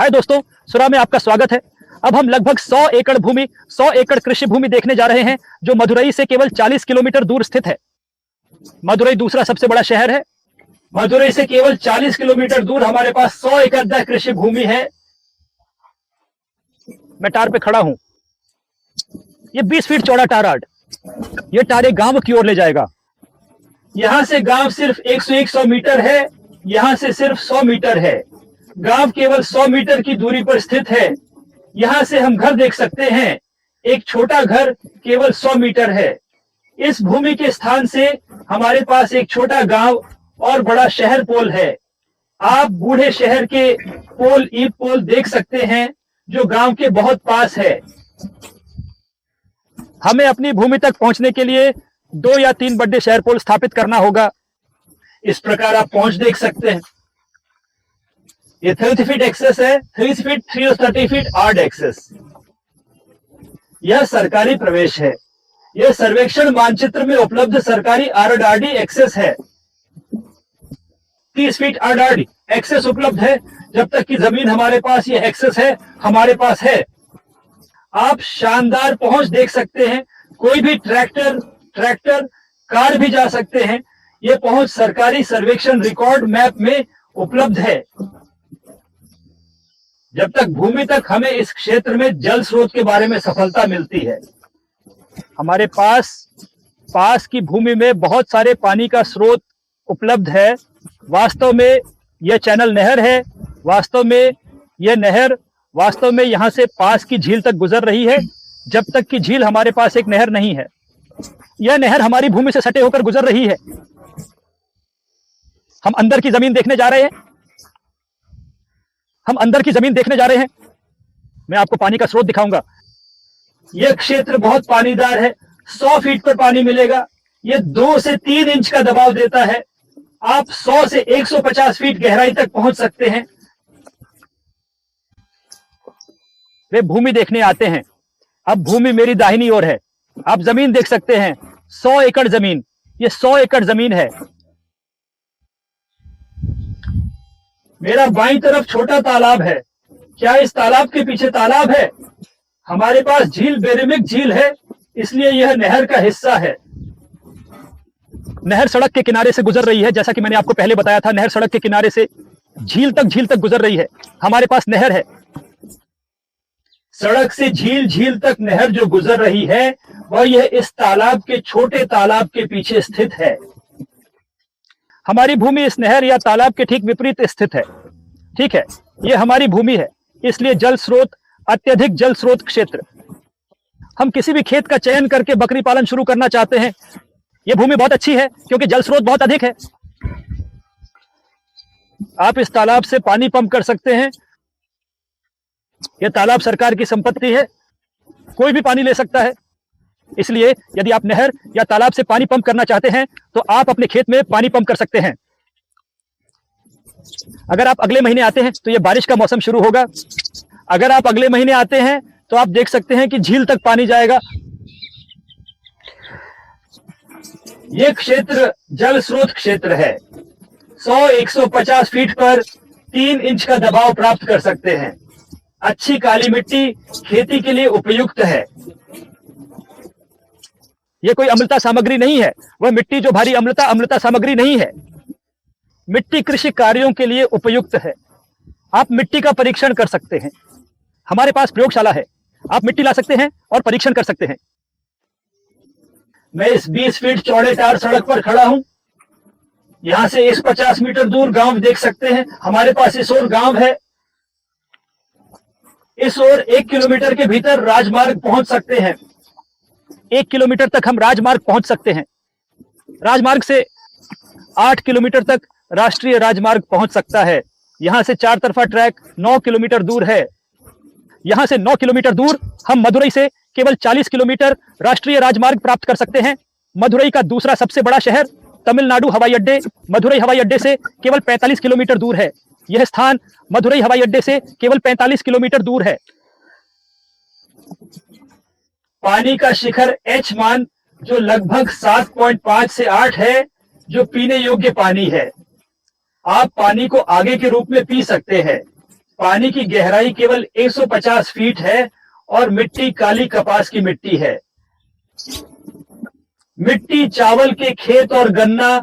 हाय दोस्तों, सुरा में आपका स्वागत है। अब हम लगभग 100 एकड़ भूमि 100 एकड़ कृषि भूमि देखने जा रहे हैं जो मदुरई से केवल 40 किलोमीटर दूर स्थित है। मदुरई दूसरा सबसे बड़ा शहर है। मदुरई से केवल 40 किलोमीटर दूर हमारे पास 100 एकड़ कृषि भूमि है। मैं टार पे खड़ा हूं। ये 20 फीट चौड़ा टाराड, ये टार एक गांव की ओर ले जाएगा। यहां से गांव सिर्फ 100 मीटर है, यहां से सिर्फ 100 मीटर है। गांव केवल 100 मीटर की दूरी पर स्थित है। यहां से हम घर देख सकते हैं। एक छोटा घर केवल 100 मीटर है। इस भूमि के स्थान से हमारे पास एक छोटा गांव और बड़ा शहर पोल है। आप बूढ़े शहर के पोल ईंट पोल देख सकते हैं जो गांव के बहुत पास है। हमें अपनी भूमि तक पहुंचने के लिए 2 या 3 बड़े शहर पोल स्थापित करना होगा। इस प्रकार आप पहुंच देख सकते हैं। ये 30 फीट एक्सेस है, 30 फीट 330 फीट आर्ड एक्सेस। यह सरकारी प्रवेश है। यह सर्वेक्षण मानचित्र में उपलब्ध सरकारी आरआरडी एक्सेस है। 30 फीट आरआरडी एक्सेस उपलब्ध है। जब तक की जमीन हमारे पास ये एक्सेस है, हमारे पास है। आप शानदार पहुंच देख सकते हैं। कोई भी ट्रैक्टर कार भी जा सकते हैं। यह पहुंच सरकारी सर्वेक्षण रिकॉर्ड मैप में उपलब्ध है। जब तक भूमि तक हमें इस क्षेत्र में जल स्रोत के बारे में सफलता मिलती है। हमारे पास की भूमि में बहुत सारे पानी का स्रोत उपलब्ध है। वास्तव में यह चैनल नहर है। वास्तव में यह नहर यहां से पास की झील तक गुजर रही है। जब तक कि झील हमारे पास एक नहर नहीं है। यह नहर हमारी भूमि से सटे होकर गुजर रही है। हम अंदर की जमीन देखने जा रहे हैं। मैं आपको पानी का स्रोत दिखाऊंगा। यह क्षेत्र बहुत पानीदार है। 100 फीट पर पानी मिलेगा। यह 2 से 3 इंच का दबाव देता है। आप 100 से 150 फीट गहराई तक पहुंच सकते हैं। वे भूमि देखने आते हैं। अब भूमि मेरी दाहिनी ओर है। आप जमीन देख सकते हैं। 100 एकड़ जमीन। यह 100 एकड़ जमीन है। मेरा बाईं तरफ छोटा तालाब है। क्या इस तालाब के पीछे तालाब है? हमारे पास झील बेरिमिक झील है, इसलिए यह नहर का हिस्सा है। नहर सड़क के किनारे से गुजर रही है। जैसा कि मैंने आपको पहले बताया था, नहर सड़क के किनारे से झील तक गुजर रही है। हमारे पास नहर है। सड़क से झील तक नहर जो गुजर रही है वह यह इस तालाब के छोटे तालाब के पीछे स्थित है। हमारी भूमि इस नहर या तालाब के ठीक विपरीत स्थित है। ठीक है, यह हमारी भूमि है, इसलिए जल स्रोत, अत्यधिक जल स्रोत क्षेत्र। हम किसी भी खेत का चयन करके बकरी पालन शुरू करना चाहते हैं। यह भूमि बहुत अच्छी है क्योंकि जल स्रोत बहुत अधिक है। आप इस तालाब से पानी पंप कर सकते हैं। यह तालाब सरकार की संपत्ति है। कोई भी पानी ले सकता है। इसलिए यदि आप नहर या तालाब से पानी पंप करना चाहते हैं तो आप अपने खेत में पानी पंप कर सकते हैं। अगर आप अगले महीने आते हैं तो यह बारिश का मौसम शुरू होगा। अगर आप अगले महीने आते हैं तो आप देख सकते हैं कि झील तक पानी जाएगा। यह क्षेत्र जल स्रोत क्षेत्र है। 100-150 फीट पर 3 इंच का दबाव प्राप्त कर सकते हैं। अच्छी काली मिट्टी खेती के लिए उपयुक्त है। यह कोई अम्लता सामग्री नहीं है। वह मिट्टी जो भारी अम्लता सामग्री नहीं है। मिट्टी कृषि कार्यों के लिए उपयुक्त है। आप मिट्टी का परीक्षण कर सकते हैं। हमारे पास प्रयोगशाला है। आप मिट्टी ला सकते हैं और परीक्षण कर सकते हैं। मैं इस 20 फीट चौड़े टार सड़क पर खड़ा हूं। यहां से 150 मीटर दूर गांव देख सकते हैं। हमारे पास इस ओर गांव है। इस ओर 1 किलोमीटर के भीतर राजमार्ग पहुंच सकते हैं। 1 किलोमीटर तक हम राजमार्ग पहुंच सकते हैं। राजमार्ग से 8 किलोमीटर तक राष्ट्रीय राजमार्ग पहुंच सकता है। यहां से 4 तरफा ट्रैक 9 किलोमीटर दूर है। यहां से 9 किलोमीटर दूर हम मदुरई से केवल 40 किलोमीटर राष्ट्रीय राजमार्ग प्राप्त कर सकते हैं। मदुरई का दूसरा सबसे बड़ा शहर तमिलनाडु हवाई अड्डे मदुरई हवाई अड्डे से केवल 45 किलोमीटर दूर है। यह स्थान मदुरई हवाई अड्डे से केवल 45 किलोमीटर दूर है। पानी का शिखर एच मान जो लगभग 7.5 से 8 है, जो पीने योग्य पानी है। आप पानी को आगे के रूप में पी सकते हैं। पानी की गहराई केवल 150 फीट है और मिट्टी काली कपास की मिट्टी है। मिट्टी चावल के खेत और गन्ना,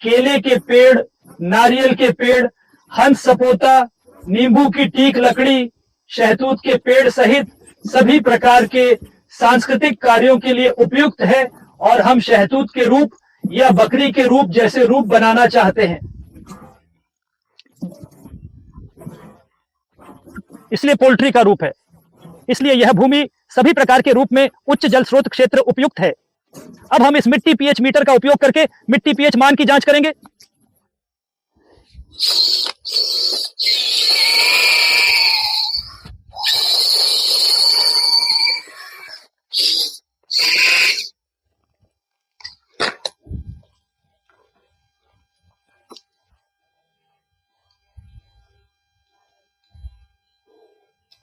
केले के पेड़, नारियल के पेड़, हंस सपोता, नींबू की टीक लकड़ी, शहतूत के पेड़ सहित सभी प्रकार के सांस्कृतिक कार्यों के लिए उपयुक्त है और हम शहतूत के रूप या बकरी के रूप जैसे रूप बनाना चाहते हैं। इसलिए पोल्ट्री का रूप है। इसलिए यह भूमि सभी प्रकार के रूप में उच्च जल स्रोत क्षेत्र उपयुक्त है। अब हम इस मिट्टी पीएच मीटर का उपयोग करके मिट्टी पीएच मान की जांच करेंगे।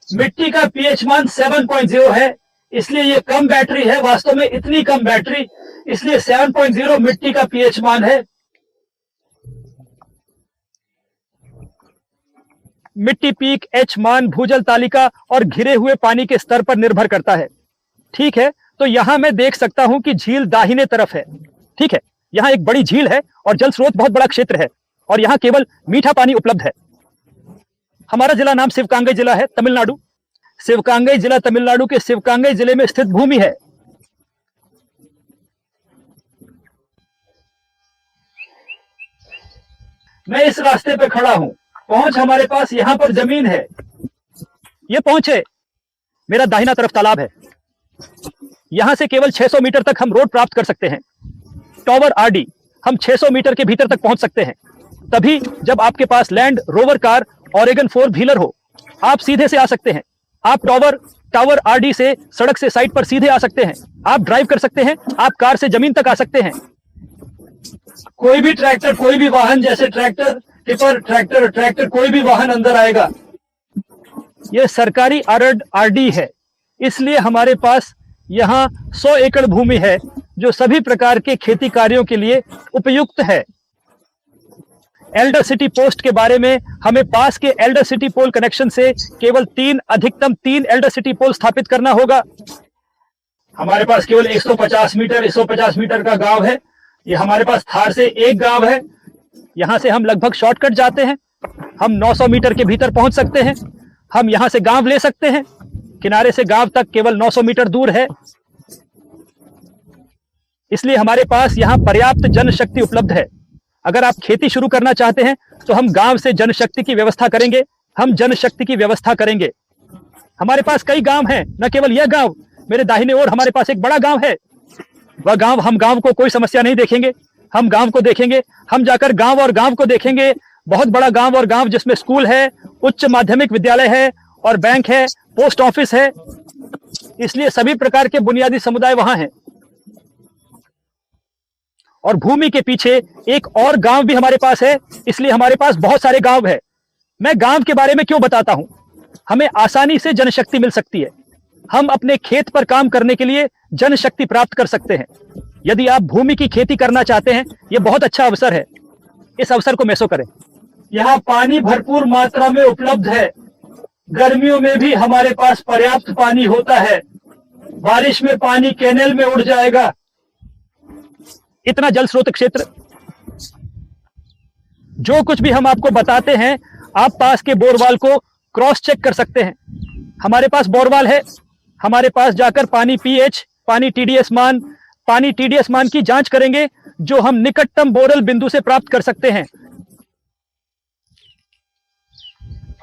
मिट्टी का पीएच मान 7.0 है, इसलिए ये कम बैटरी है। वास्तव में इतनी कम बैटरी, इसलिए 7.0 मिट्टी का पीएच मान है। मिट्टी पीक एच मान भूजल तालिका और घिरे हुए पानी के स्तर पर निर्भर करता है। ठीक है, तो यहां मैं देख सकता हूं कि झील दाहिने तरफ है। ठीक है, यहां एक बड़ी झील है और जल स्रोत बहुत बड़ा क्षेत्र है और यहां केवल मीठा पानी उपलब्ध है। हमारा जिला नाम शिवकांगई जिला है, तमिलनाडु। शिवकांगई जिला तमिलनाडु के शिवकांगई जिले में स्थित भूमि है। मैं इस रास्ते पे खड़ा हूं। पहुंच हमारे पास यहां पर जमीन है। ये पहुंच है। मेरा दाहिना तरफ तालाब है। यहां से केवल 600 मीटर तक हम रोड प्राप्त कर सकते हैं। टॉवर आरडी, हम 600 मीटर के भीतर तक पहुंच सकते हैं। तभी जब आपके पास लैंड रोवर कार ऑरेगन 4 व्हीलर हो, आप सीधे से आ सकते हैं। आप टावर आरडी से सड़क से साइट पर सीधे आ सकते हैं। आप ड्राइव कर सकते हैं। आप कार से जमीन तक आ सकते हैं। कोई भी ट्रैक्टर, कोई भी वाहन, जैसे ट्रैक्टर, टिपर, ट्रैक्टर, कोई भी वाहन अंदर आएगा। यह सरकारी आरडी है, इसलिए हमारे पास यहां 100 एकड़ भूमि है जो सभी प्रकार के खेती कार्यों के लिए उपयुक्त है। एल्डर सिटी पोस्ट के बारे में, हमें पास के एल्डर सिटी पोल कनेक्शन से केवल अधिकतम 3 एल्डर सिटी पोल स्थापित करना होगा। हमारे पास केवल 150 मीटर का गांव है। ये हमारे पास थार से एक गांव है। यहां से हम लगभग शॉर्टकट जाते हैं। हम 900 मीटर के भीतर पहुंच सकते हैं। हम यहां से गांव ले सकते हैं। किनारे से गांव तक केवल 900 मीटर दूर है। इसलिए हमारे पास यहां पर्याप्त जनशक्ति उपलब्ध है। अगर आप खेती शुरू करना चाहते हैं तो हम गांव से जनशक्ति की व्यवस्था करेंगे। हम जनशक्ति की व्यवस्था करेंगे। हमारे पास कई गांव हैं, न केवल यह गांव। मेरे दाहिने ओर हमारे पास एक बड़ा गांव है। वह गांव, हम गांव को कोई समस्या नहीं देखेंगे। हम गांव को देखेंगे। हम जाकर गांव और गांव को देखेंगे। बहुत बड़ा गांव और गांव जिसमें स्कूल है, उच्च माध्यमिक विद्यालय है और बैंक है, पोस्ट ऑफिस है। इसलिए सभी प्रकार के बुनियादी समुदाय वहां हैं। और भूमि के पीछे एक और गांव भी हमारे पास है, इसलिए हमारे पास बहुत सारे गांव है। मैं गांव के बारे में क्यों बताता हूं? हमें आसानी से जनशक्ति मिल सकती है। हम अपने खेत पर काम करने के लिए जनशक्ति प्राप्त कर सकते हैं। यदि आप भूमि की खेती करना चाहते हैं, यह बहुत अच्छा अवसर है। इस अवसर को मैसो करें। यहाँ पानी भरपूर मात्रा में उपलब्ध है। गर्मियों में भी हमारे पास पर्याप्त पानी होता है। बारिश में पानी कैनेल में उड़ जाएगा। इतना जल स्रोत क्षेत्र, जो कुछ भी हम आपको बताते हैं, आप पास के बोरवाल को क्रॉस चेक कर सकते हैं। हमारे पास बोरवाल है। हमारे पास जाकर पानी पीएच, पानी टीडीएस मान की जांच करेंगे, जो हम निकटतम बोरल बिंदु से प्राप्त कर सकते हैं।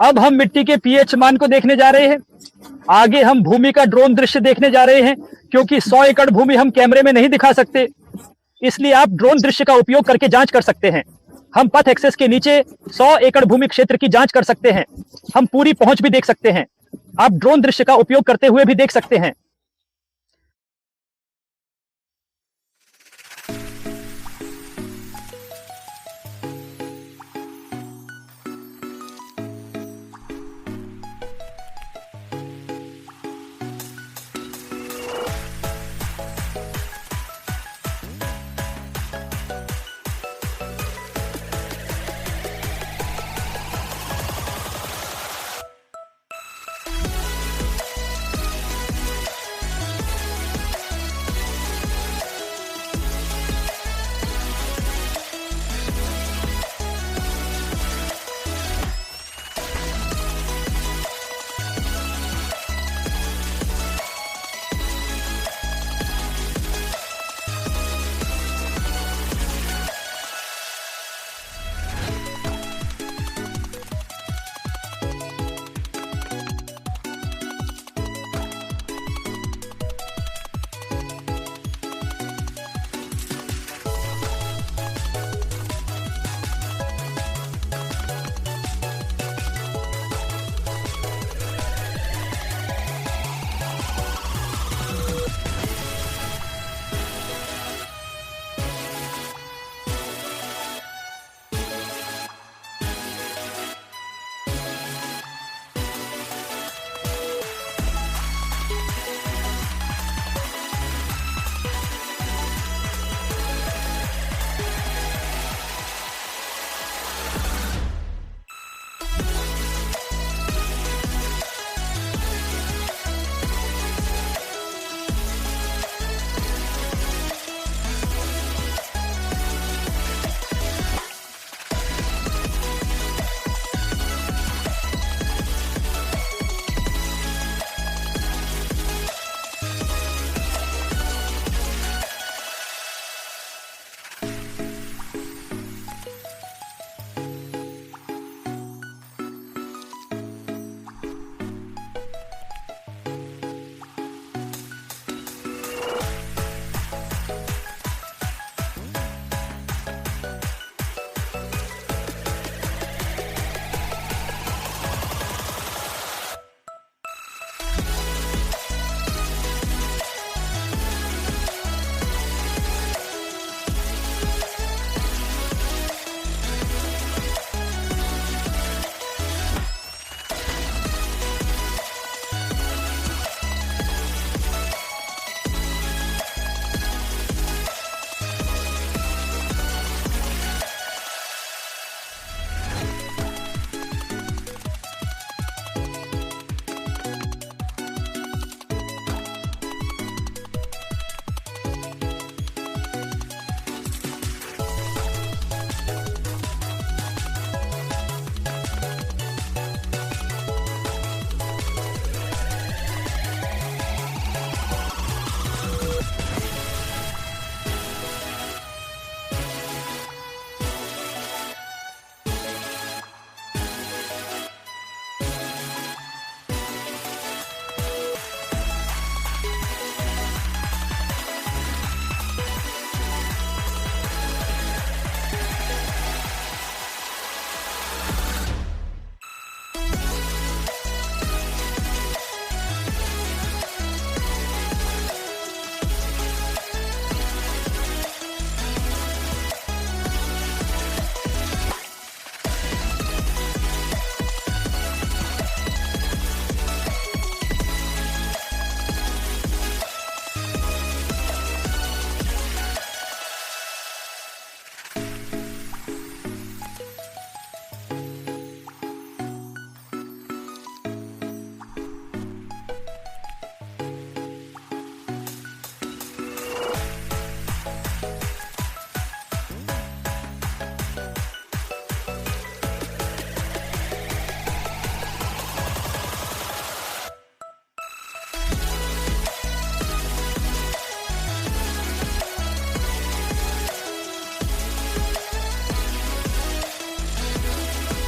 अब हम मिट्टी के पीएच मान को देखने जा रहे हैं। आगे हम भूमि का ड्रोन दृश्य देखने जा रहे हैं, क्योंकि 100 एकड़ भूमि हम कैमरे में नहीं दिखा सकते। इसलिए आप ड्रोन दृश्य का उपयोग करके जांच कर सकते हैं। हम पथ एक्सेस के नीचे 100 एकड़ भूमि क्षेत्र की जांच कर सकते हैं। हम पूरी पहुंच भी देख सकते हैं। आप ड्रोन दृश्य का उपयोग करते हुए भी देख सकते हैं।